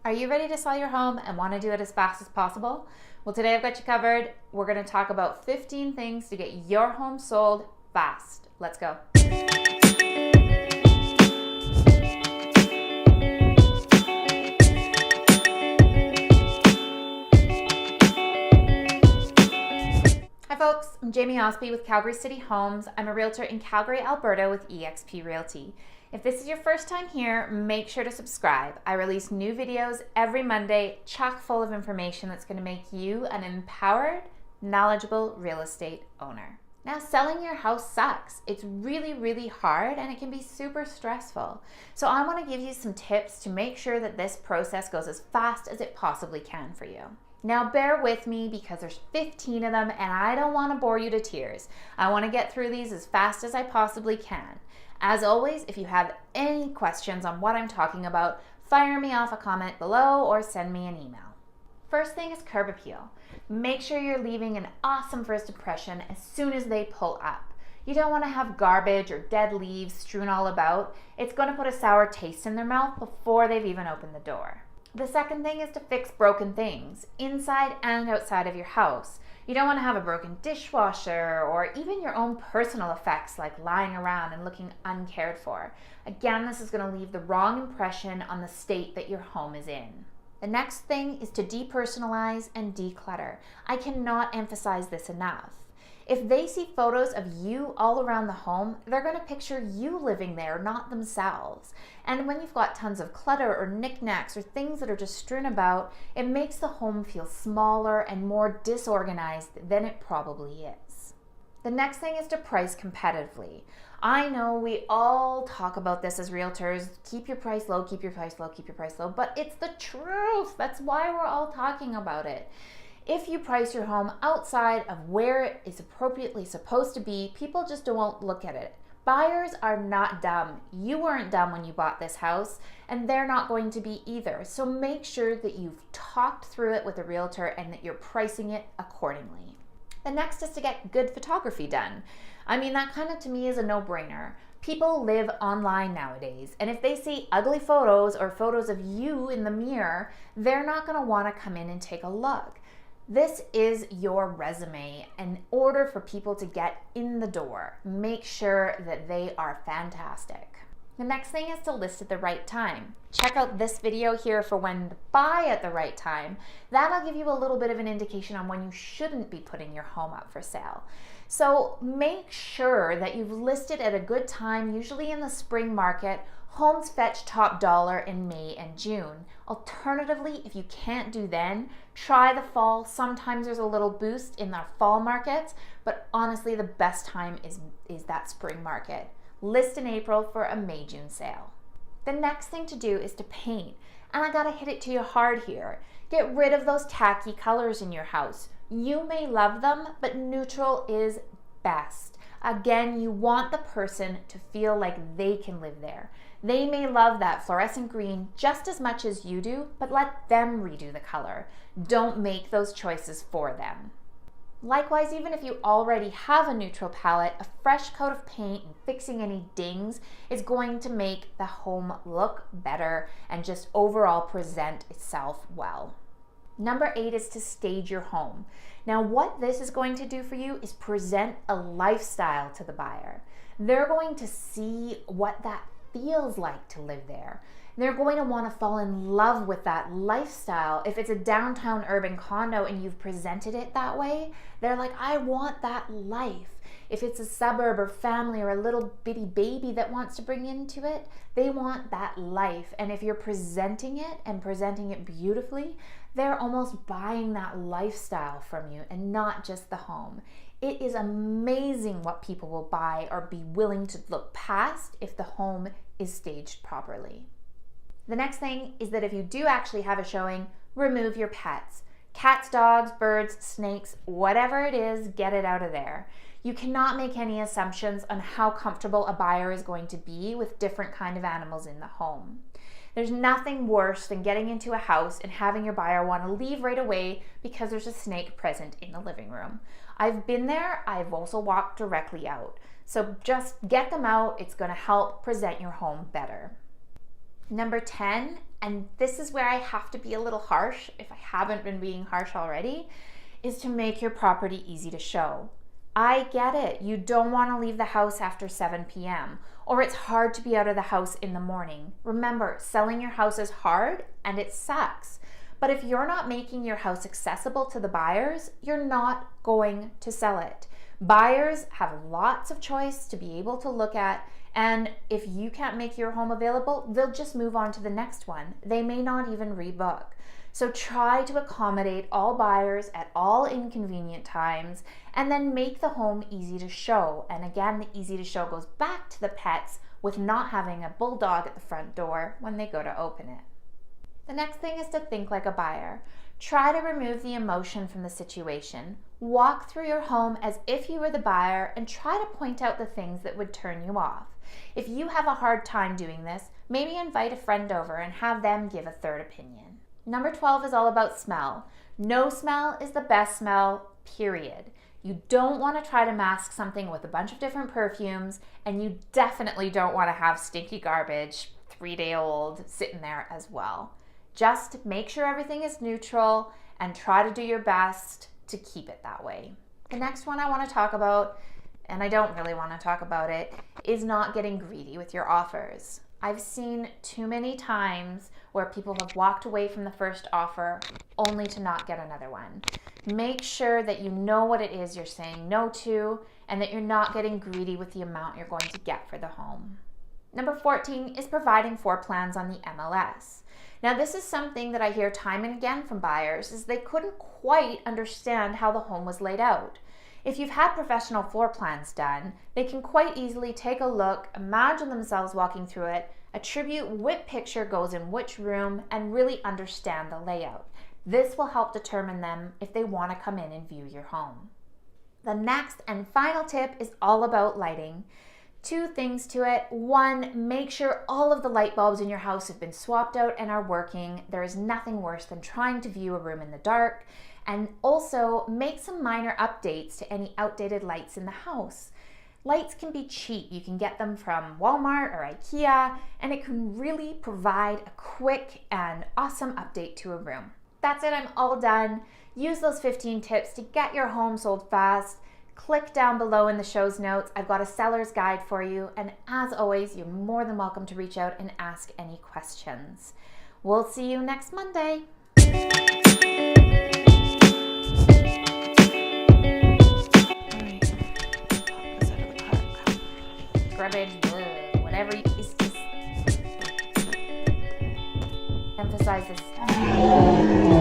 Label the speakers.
Speaker 1: Are you ready to sell your home and want to do it as fast as possible? Well, today I've got you covered. We're going to talk about 15 things to get your home sold fast. Let's go. Hi folks, I'm Jamie Osby with Calgary City Homes. I'm a realtor in Calgary, Alberta with EXP Realty. If this is your first time here, make sure to subscribe. I release new videos every Monday, chock full of information that's going to make you an empowered, knowledgeable real estate owner. Now, selling your house sucks. It's really, really hard and it can be super stressful. So I want to give you some tips to make sure that this process goes as fast as it possibly can for you. Now bear with me because there's 15 of them and I don't want to bore you to tears. I want to get through these as fast as I possibly can. As always, if you have any questions on what I'm talking about, fire me off a comment below or send me an email. First thing is curb appeal. Make sure you're leaving an awesome first impression as soon as they pull up. You don't want to have garbage or dead leaves strewn all about. It's going to put a sour taste in their mouth before they've even opened the door. The second thing is to fix broken things, inside and outside of your house. You don't want to have a broken dishwasher or even your own personal effects like lying around and looking uncared for. Again, this is going to leave the wrong impression on the state that your home is in. The next thing is to depersonalize and declutter. I cannot emphasize this enough. If they see photos of you all around the home, they're going to picture you living there, not themselves. And when you've got tons of clutter or knickknacks or things that are just strewn about, it makes the home feel smaller and more disorganized than it probably is. The next thing is to price competitively. I know we all talk about this as realtors, keep your price low, keep your price low, keep your price low, but it's the truth. That's why we're all talking about it. If you price your home outside of where it is appropriately supposed to be, people just won't look at it. Buyers are not dumb. You weren't dumb when you bought this house, and they're not going to be either. So make sure that you've talked through it with a realtor and that you're pricing it accordingly. The next is to get good photography done. I mean, that kind of to me is a no-brainer. People live online nowadays, and if they see ugly photos or photos of you in the mirror, they're not going to want to come in and take a look. This is your resume. In order for people to get in the door, make sure that they are fantastic. The next thing is to list at the right time. Check out this video here for when to buy at the right time. That'll give you a little bit of an indication on when you shouldn't be putting your home up for sale. So make sure that you've listed at a good time, usually in the spring market. Homes fetch top dollar in May and June. Alternatively, if you can't do then, try the fall. Sometimes there's a little boost in the fall markets, but honestly, the best time is that spring market. List in April for a May-June sale. The next thing to do is to paint. And I gotta hit it to you hard here. Get rid of those tacky colors in your house. You may love them, but neutral is best. Again, you want the person to feel like they can live there. They may love that fluorescent green just as much as you do, but let them redo the color. Don't make those choices for them. Likewise, even if you already have a neutral palette, a fresh coat of paint and fixing any dings is going to make the home look better and just overall present itself well. Number 8 is to stage your home. Now, what this is going to do for you is present a lifestyle to the buyer. They're going to see what that feels like to live there. They're going to want to fall in love with that lifestyle. If it's a downtown urban condo and you've presented it that way, they're like, I want that life. If it's a suburb or family or a little bitty baby that wants to bring into it, they want that life. And if you're presenting it and presenting it beautifully, they're almost buying that lifestyle from you and not just the home. It is amazing what people will buy or be willing to look past if the home is staged properly. The next thing is that if you do actually have a showing, remove your pets. Cats, dogs, birds, snakes, whatever it is, get it out of there. You cannot make any assumptions on how comfortable a buyer is going to be with different kind of animals in the home. There's nothing worse than getting into a house and having your buyer want to leave right away because there's a snake present in the living room. I've been there, I've also walked directly out. So just get them out, it's going to help present your home better. Number 10, and this is where I have to be a little harsh, if I haven't been being harsh already, is to make your property easy to show. I get it. You don't want to leave the house after 7 p.m. or it's hard to be out of the house in the morning. Remember, selling your house is hard and it sucks. But if you're not making your house accessible to the buyers, you're not going to sell it. Buyers have lots of choice to be able to look at, and if you can't make your home available, they'll just move on to the next one. They may not even rebook. So try to accommodate all buyers at all inconvenient times and then make the home easy to show. And again, the easy to show goes back to the pets with not having a bulldog at the front door when they go to open it. The next thing is to think like a buyer. Try to remove the emotion from the situation. Walk through your home as if you were the buyer and try to point out the things that would turn you off. If you have a hard time doing this, maybe invite a friend over and have them give a third opinion. Number 12 is all about smell. No smell is the best smell, period. You don't want to try to mask something with a bunch of different perfumes, and you definitely don't want to have stinky garbage, 3-day-old, sitting there as well. Just make sure everything is neutral and try to do your best to keep it that way. The next one I want to talk about, and I don't really want to talk about it, is not getting greedy with your offers. I've seen too many times where people have walked away from the first offer only to not get another one. Make sure that you know what it is you're saying no to and that you're not getting greedy with the amount you're going to get for the home. Number 14 is providing floor plans on the MLS. Now this is something that I hear time and again from buyers is they couldn't quite understand how the home was laid out. If you've had professional floor plans done, they can quite easily take a look, imagine themselves walking through it, attribute what picture goes in which room, and really understand the layout. This will help determine them if they want to come in and view your home. The next and final tip is all about lighting. 2 things to it. 1, make sure all of the light bulbs in your house have been swapped out and are working. There is nothing worse than trying to view a room in the dark. And also make some minor updates to any outdated lights in the house. Lights can be cheap. You can get them from Walmart or IKEA, and it can really provide a quick and awesome update to a room. That's it, I'm all done. Use those 15 tips to get your home sold fast. Click down below in the show's notes. I've got a seller's guide for you, and as always, you're more than welcome to reach out and ask any questions. We'll see you next Monday. Garbage, whatever you just emphasize this.